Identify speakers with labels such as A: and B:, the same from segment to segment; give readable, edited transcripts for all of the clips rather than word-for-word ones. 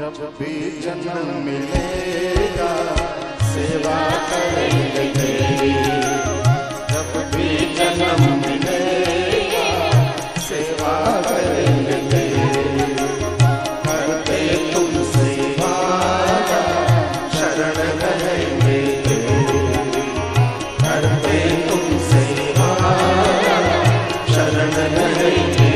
A: जब भी जन्म मिलेगा सेवा करेंगे तेरी, जब भी जन्म मिलेगा सेवा करेंगे तेरी, करते तुमसे वादा शरण रहेंगे तेरी, करते तुमसे वादा शरण रहेंगे।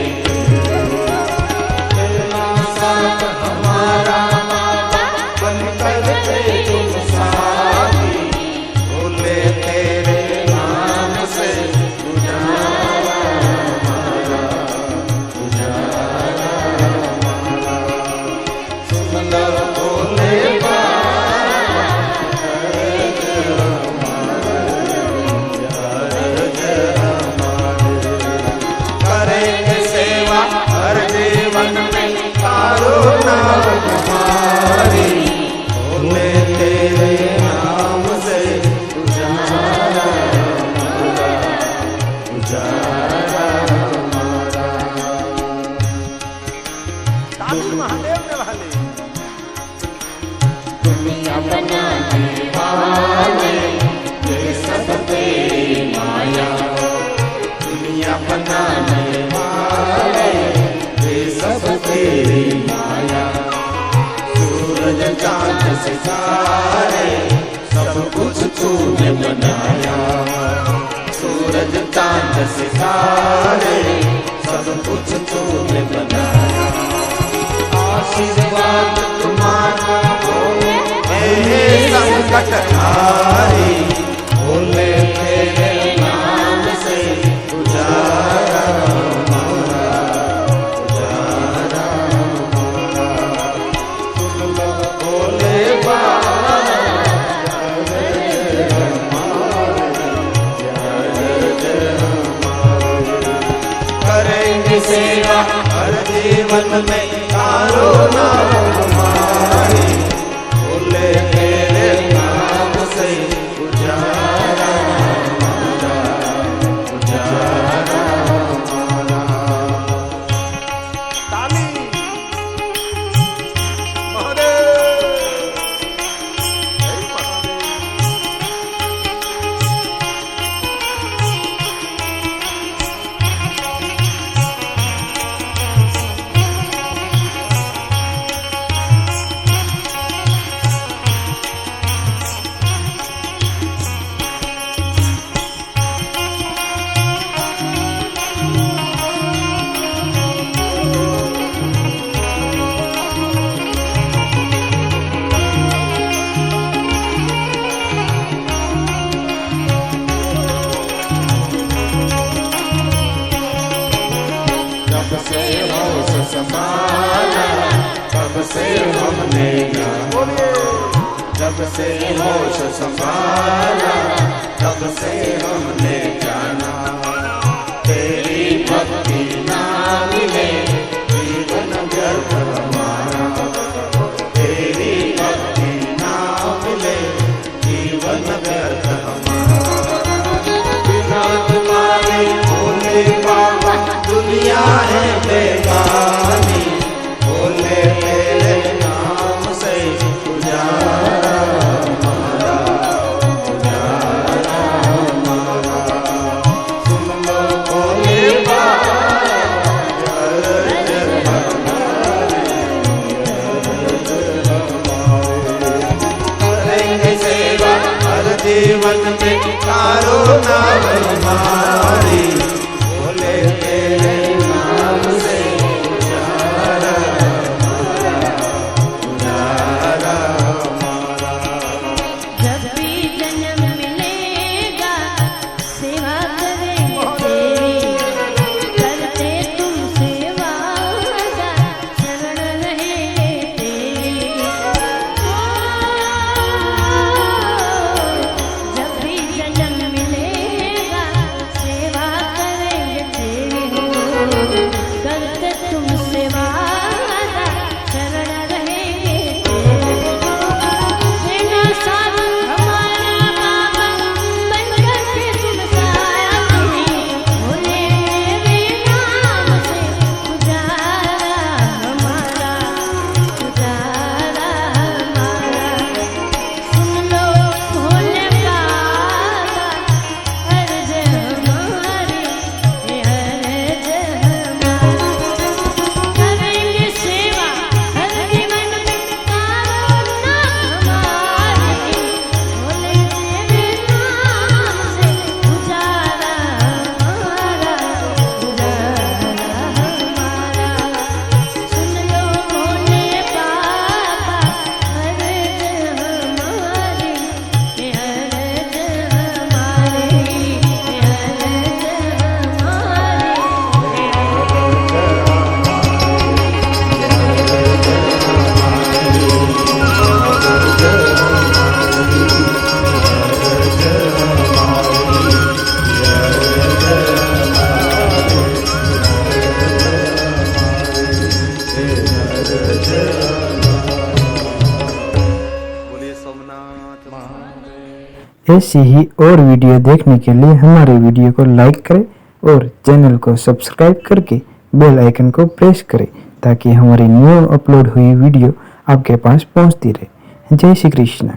B: दुनिया बनाने वाले ये सब तेरी माया, दुनिया बनाने वाले ये सब तेरी माया, सूरज चांद सितारे सब कुछ तूने बनाया, सूरज चांद सितारे सब कुछ तूने बनाया, आशीर्वाद तुम्हारा संकट हारी, बोले तेरे नाम से उजारा हमारा, उजारा हमारा, सुन लो बोले बाबा जय हमारे, जय हमारे, करेंगे सेवा हर जीवन में तारो नाम हमारी, बोले तेरे नाम से उजारा हमारा, उजारा हमारा। ताली महादेव, जय महादेव। संभाला तब से हमने जाना, जब से होश संभाला तब से हमने जाना, तेरी भक्ति ना मिले जीवन व्यर्थ हमारा, तेरी भक्ति ना मिले जीवन व्यर्थ हमारा, बिना तुम्हारे भोले बाबा दुनिया है बेगानी, बोले तेरे नाम से उजारा हमारा, उजारा हमारा, सुन लो बोले बाबा जय जय हमारे, जय हमारे, करेंगे सेवा हर जीवन में तारो नाम हमारी, बोले तेरे नाम से उजारा हमारा, उजारा हमारा।
C: जब भी जन्म मिलेगा सेवा करेंगे तेरी, करते तुमसे वादा शरण रहेंगे तेरी, जब भी जन्म मिलेगा सेवा
D: ऐसी ही और वीडियो देखने के लिए हमारे वीडियो को लाइक करें और चैनल को सब्सक्राइब करके बेल आइकन को प्रेस करें ताकि हमारी न्यू अपलोड हुई वीडियो आपके पास पहुंचती रहे। जय श्री कृष्ण।